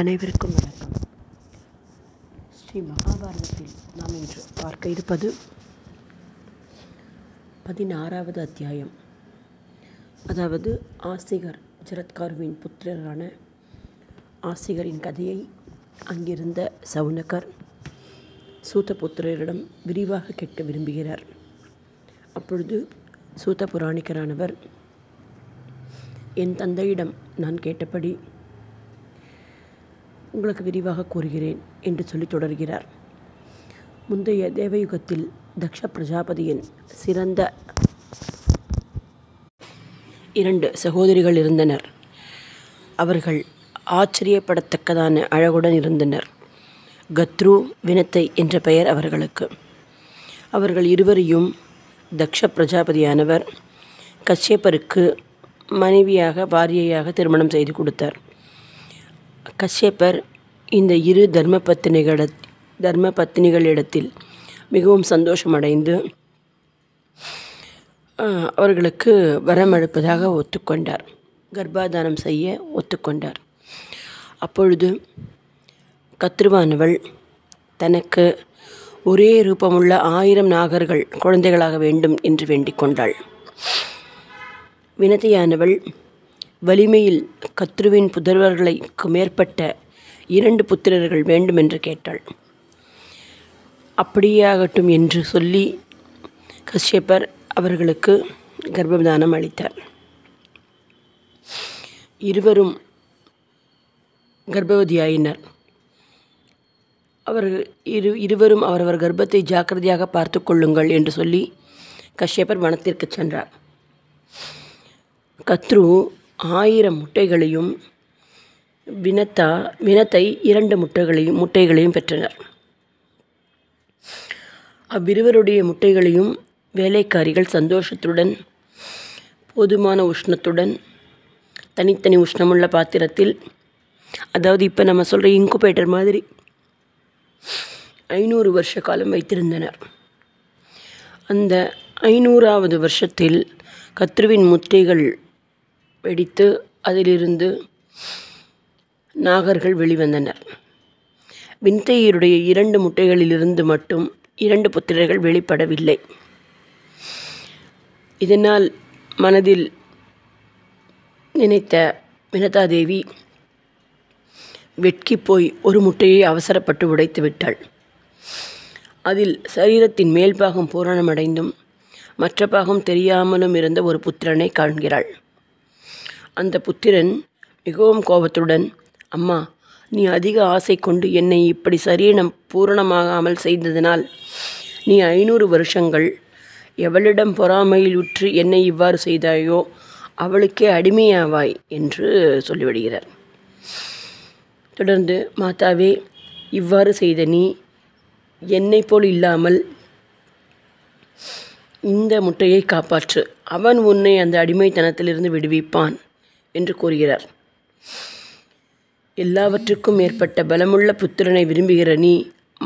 அனைவருக்கும் வணக்கம். ஸ்ரீ மகாபாரதத்தில் நாம் இன்று பார்க்க இருப்பது 16வது அத்தியாயம். அதாவது ஆசிகர் ஜரத்காருவின் புத்திரரான ஆசிகரின் கதையை அங்கிருந்த சவுனகர் சூதபுத்திரரிடம் விரிவாக கேட்க விரும்புகிறார். அப்பொழுது சூத புராணிகரானவர், என் தந்தையிடம் நான் கேட்டபடி உங்களுக்கு விரிவாக கூறுகிறேன் என்று சொல்லி தொடர்கிறார். முந்தைய தேவயுகத்தில் தக்ஷ பிரஜாபதியின் சிறந்த 2 சகோதரிகள் இருந்தனர். அவர்கள் ஆச்சரியப்படத்தக்கதான அழகுடன் இருந்தனர். கத்ரு, வினத்தை என்ற பெயர் அவர்களுக்கு. அவர்கள் இருவரையும் தக்ஷ பிரஜாபதியானவர் கஷ்யப்பருக்கு மனைவியாக பாரியையாக திருமணம் செய்து கொடுத்தார். கஷ்யப்பர் இந்த 2 தர்ம பத்தினிகளிடத்தில் மிகவும் சந்தோஷமடைந்து அவர்களுக்கு வரமளிப்பதாக ஒத்துக்கொண்டார். கர்ப்பாதானம் செய்ய ஒத்துக்கொண்டார். அப்பொழுது கத்ருவானவள் தனக்கு ஒரே ரூபமுள்ள 1000 நாகர்கள் குழந்தைகளாக வேண்டும் என்று வேண்டிக் கொண்டாள். வினத்தையானவள் வலிமையில் கத்ருவின் புதல்வர்களுக்கு மேற்பட்ட 2 புத்திரர்கள் வேண்டுமென்று கேட்டாள். அப்படியாகட்டும் என்று சொல்லி கஷ்யப்பர் அவர்களுக்கு கர்ப்பதானம் அளித்தார். இருவரும் கர்ப்பவதியாயினர். இருவரும் அவரவர் கர்ப்பத்தை ஜாக்கிரதையாக பார்த்து கொள்ளுங்கள் என்று சொல்லி கஷ்யப்பர் வனத்திற்கு சென்றார். கத்ரு 1000 முட்டைகளையும் வினத்தை 2 முட்டைகளையும் பெற்றனர். அவ்விருவருடைய முட்டைகளையும் வேலைக்காரிகள் சந்தோஷத்துடன் போதுமான உஷ்ணத்துடன் தனித்தனி உஷ்ணமுள்ள பாத்திரத்தில், அதாவது இப்போ நம்ம சொல்கிற இன்குபேட்டர் மாதிரி 500 வருஷ காலம் வைத்திருந்தனர். அந்த 500வது வருஷத்தில் கத்ருவின் முட்டைகள் வெடித்து அதிலிருந்து நாகர்கள் வெளிவந்தனர். வினத்தையருடைய 2 முட்டைகளிலிருந்து மட்டும் 2 புத்திரர்கள் வெளிப்படவில்லை. இதனால் மனதில் நினைத்த வினதாதேவி வெட்கி போய் ஒரு முட்டையை அவசரப்பட்டு உடைத்து விட்டாள். அதில் சரீரத்தின் மேல் பாகம் பூரணமடைந்தும் மற்ற பாகம் தெரியாமலும் இருந்த ஒரு புத்திரனை காண்கிறாள். அந்த புத்திரன் மிகவும் கோபத்துடன், அம்மா, நீ அதிக ஆசை கொண்டு என்னை இப்படி சரீரம் பூரணமாகாமல் செய்ததனால் நீ 500 வருஷங்கள் எவளிடம் பொறாமையில் உற்று என்னை இவ்வாறு செய்தாயோ அவளுக்கே அடிமையாவாய் என்று சொல்லிவிடுகிறார். தொடர்ந்து, மாதாவே, இவ்வாறு செய்த நீ என்னை போல் இல்லாமல் இந்த முட்டையை காப்பாற்று, அவன் உன்னை அந்த அடிமைத்தனத்திலிருந்து விடுவிப்பான் என்று கூறுகிறார். எல்லாவற்றுக்கும் மேற்பட்ட பலமுள்ள புத்திரனை விரும்புகிற நீ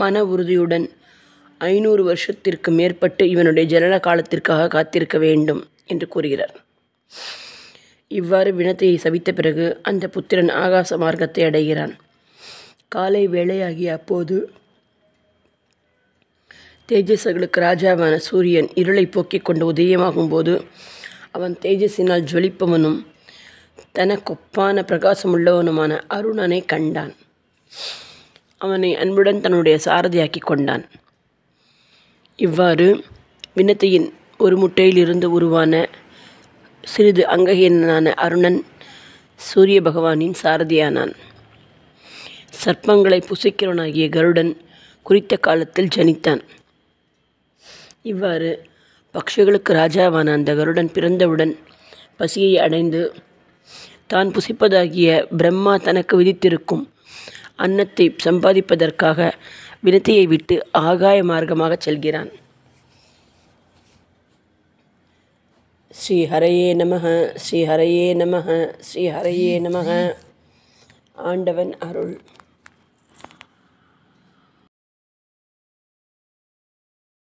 மன உறுதியுடன் 500 வருஷத்திற்கு மேற்பட்டு இவனுடைய ஜனன காலத்திற்காக காத்திருக்க வேண்டும் என்று கூறுகிறார். இவ்வாறு வினத்தையை சபித்த பிறகு அந்த புத்திரன் ஆகாச மார்க்கத்தை அடைகிறான். காலை வேளையாகிய அப்போது தேஜஸ்களுக்கு ராஜாவான சூரியன் இருளை போக்கிக் கொண்டு உதயமாகும் போது அவன் தேஜஸினால் ஜொலிப்பவனும் தனக்கொப்பான பிரகாசமுள்ளவனுமான அருணனை கண்டான். அவனை அன்புடன் தன்னுடைய சாரதியாக்கி கொண்டான். இவ்வாறு வினத்தையின் ஒரு முட்டையிலிருந்து உருவான சிறிது அங்கஹீனனான அருணன் சூரிய பகவானின் சாரதியானான். சர்ப்பங்களை புசிக்கிறவனாகிய கருடன் குறித்த காலத்தில் ஜனித்தான். இவ்வாறு பக்ஷிகளுக்கு ராஜாவான அந்த கருடன் பிறந்தவுடன் பசியை அடைந்து தான் புசிப்பதாகிய பிரம்மா தனக்கு விதித்திருக்கும் அன்னத்தை சம்பாதிப்பதற்காக வினத்தையை விட்டு ஆகாய மார்க்கமாக செல்கிறான். ஸ்ரீ ஹரையே நமஹ, ஸ்ரீ ஹரையே நமஹ, ஸ்ரீ ஹரையே நமஹ. ஆண்டவன் அருள்.